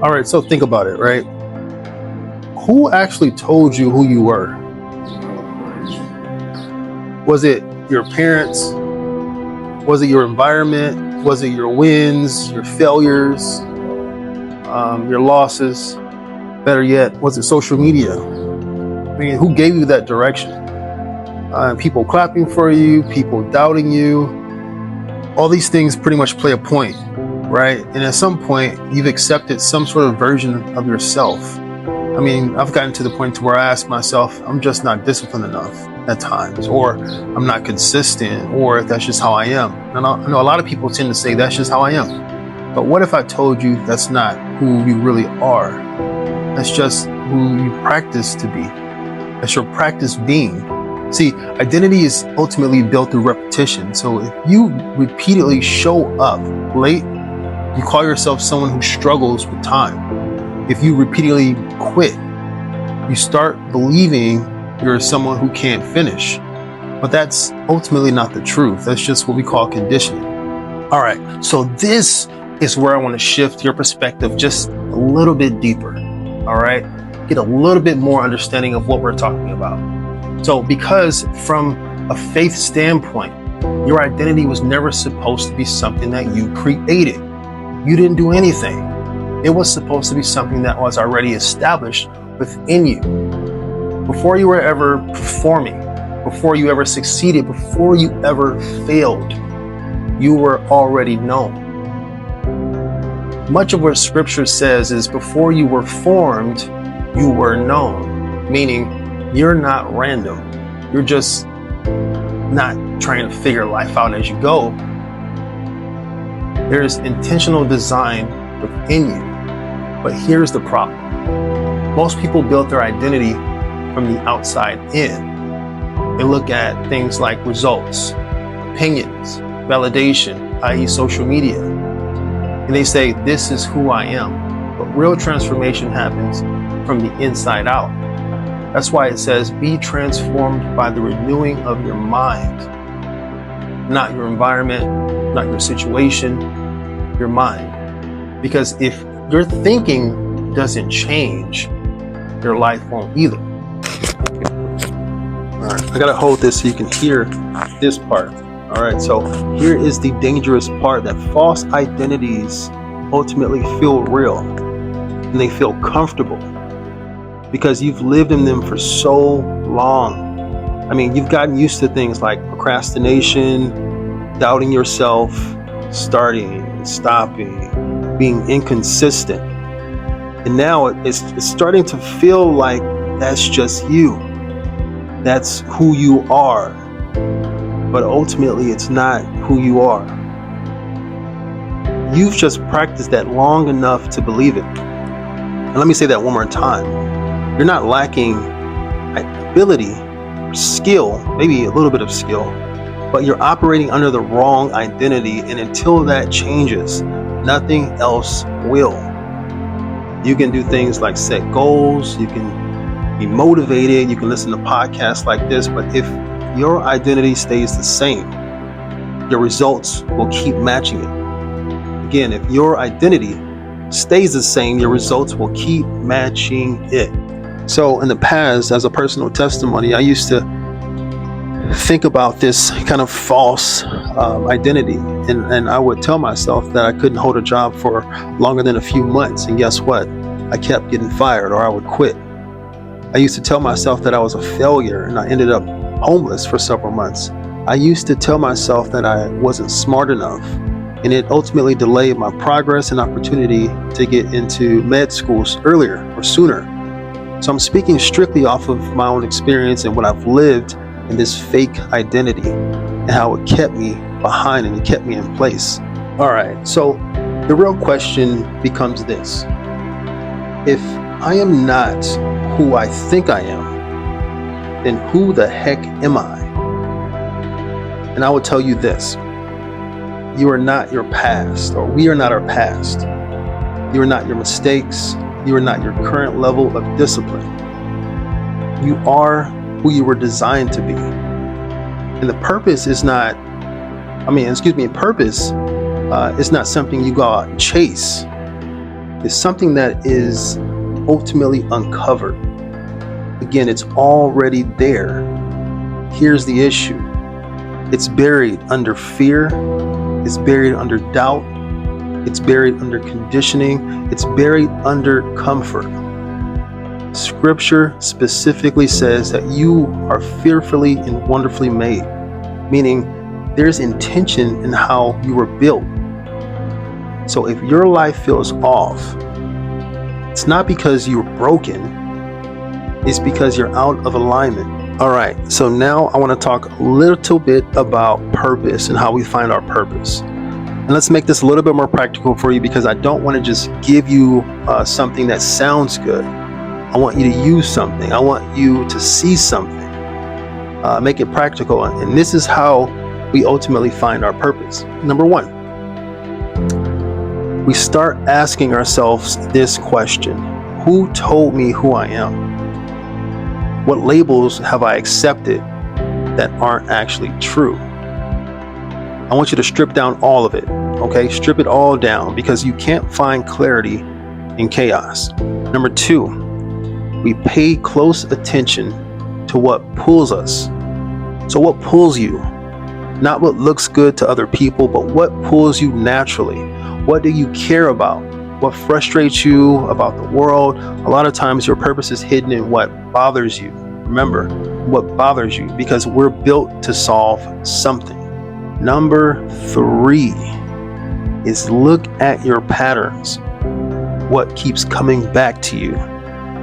All right, so think about it, right? Who actually told you who you were? Was it your parents? Was it your environment? Was it your wins, your failures, your losses? Better yet, was it social media? I mean, who gave you that direction? People clapping for you, people doubting you. All these things pretty much play a point, right? And at some point, you've accepted some sort of version of yourself. I mean, I've gotten to the point to where I ask myself, I'm just not disciplined enough at times, or I'm not consistent, or that's just how I am. And I know a lot of people tend to say that's just how I am. But what if I told you that's not who you really are? That's just who you practice to be. That's your practice being. See, identity is ultimately built through repetition. So if you repeatedly show up late, you call yourself someone who struggles with time. If you repeatedly quit, you start believing you're someone who can't finish. But that's ultimately not the truth. That's just what we call conditioning. All right, so this is where I want to shift your perspective just a little bit deeper. All right, get a little bit more understanding of what we're talking about. So because from a faith standpoint, your identity was never supposed to be something that you created. You didn't do anything. It was supposed to be something that was already established within you. Before you were ever performing, before you ever succeeded, before you ever failed, you were already known. Much of what scripture says is before you were formed, you were known, meaning you're not random. You're just not trying to figure life out as you go. There's intentional design within you. But here's the problem. Most people build their identity from the outside in. They look at things like results, opinions, validation, i.e. social media. And they say, this is who I am. But real transformation happens from the inside out. That's why it says, be transformed by the renewing of your mind. Not your environment, not your situation, your mind. Because if your thinking doesn't change, your life won't either. All right, I gotta hold this so you can hear this part. All right, so here is the dangerous part, that false identities ultimately feel real and they feel comfortable because you've lived in them for so long. I mean, you've gotten used to things like procrastination, doubting yourself, starting, stopping, being inconsistent. And now it's starting to feel like that's just you. That's who you are. But ultimately, it's not who you are. You've just practiced that long enough to believe it. And let me say that one more time. You're not lacking ability, skill, maybe a little bit of skill, but you're operating under the wrong identity. And until that changes, nothing else will. You can do things like set goals, you can be motivated, you can listen to podcasts like this, but if your identity stays the same, your results will keep matching it. Again, if your identity stays the same, your results will keep matching it. So in the past, as a personal testimony, I used to think about this kind of false identity, and I would tell myself that I couldn't hold a job for longer than a few months, and guess what? I kept getting fired, or I would quit. I used to tell myself that I was a failure, and I ended up homeless for several months. I used to tell myself that I wasn't smart enough, and it ultimately delayed my progress and opportunity to get into med schools earlier or sooner. So I'm speaking strictly off of my own experience and what I've lived in this fake identity and how it kept me behind and it kept me in place. All right, so the real question becomes this. If I am not who I think I am, then who the heck am I? And I will tell you this. You are not your past, or we are not our past. You are not your mistakes. You are not your current level of discipline. You are who you were designed to be. And the purpose is not, purpose is not something you go out and chase. is something that is ultimately uncovered. Again, it's already there. Here's the issue. It's buried under fear. It's buried under doubt. It's buried under conditioning. It's buried under comfort. Scripture specifically says that you are fearfully and wonderfully made, meaning there's intention in how you were built. So if your life feels off, it's not because you're broken, it's because you're out of alignment. All right, so now I want to talk a little bit about purpose and how we find our purpose. And let's make this a little bit more practical for you, because I don't want to just give you something that sounds good. I want you to use something. I want you to see something. Make it practical. And this is how we ultimately find our purpose. Number one, we start asking ourselves this question: who told me who I am? What labels have I accepted that aren't actually true? I want you to strip down all of it, okay? Strip it all down, because you can't find clarity in chaos. Number two, we pay close attention to what pulls us. So what pulls you? Not what looks good to other people, but what pulls you naturally? What do you care about? What frustrates you about the world? A lot of times your purpose is hidden in what bothers you. Remember, what bothers you, because we're built to solve something. Number three is look at your patterns. What keeps coming back to you?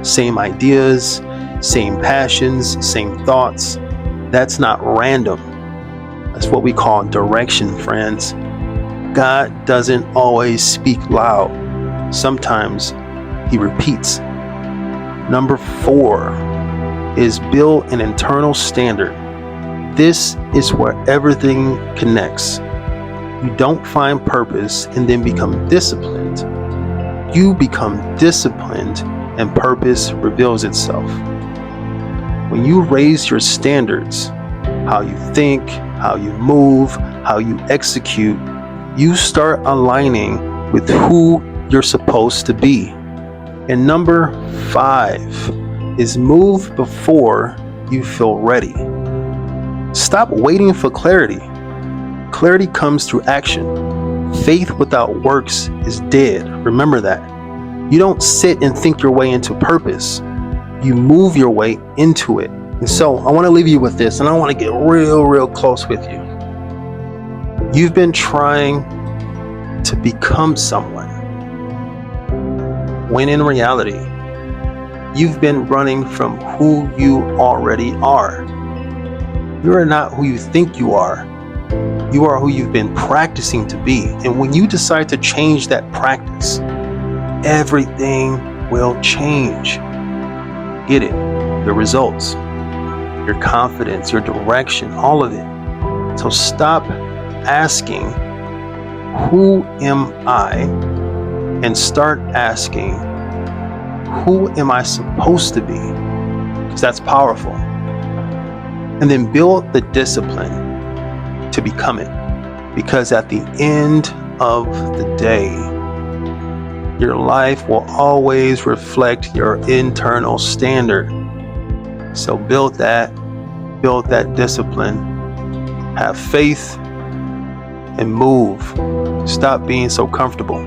Same ideas, same passions, same thoughts. That's not random. That's what we call direction, friends. God doesn't always speak loud. Sometimes he repeats. Number four is build an internal standard. This is where everything connects. You don't find purpose and then become disciplined. You become disciplined and purpose reveals itself. When you raise your standards, how you think, how you move, how you execute, you start aligning with who you're supposed to be. And number five is move before you feel ready. Stop waiting for clarity. Clarity comes through action. Faith without works is dead. Remember that. You don't sit and think your way into purpose. You move your way into it. And so I want to leave you with this, and I want to get real close with you. You've been trying to become someone, when in reality, you've been running from who you already are. You are not who you think you are. You are who you've been practicing to be. And when you decide to change that practice, everything will change. Get it? The results, your confidence, your direction, all of it. So stop asking, who am I? And start asking, who am I supposed to be? Because that's powerful. And then build the discipline to become it. Because at the end of the day, your life will always reflect your internal standard. So build that discipline. Have faith and move. Stop being so comfortable.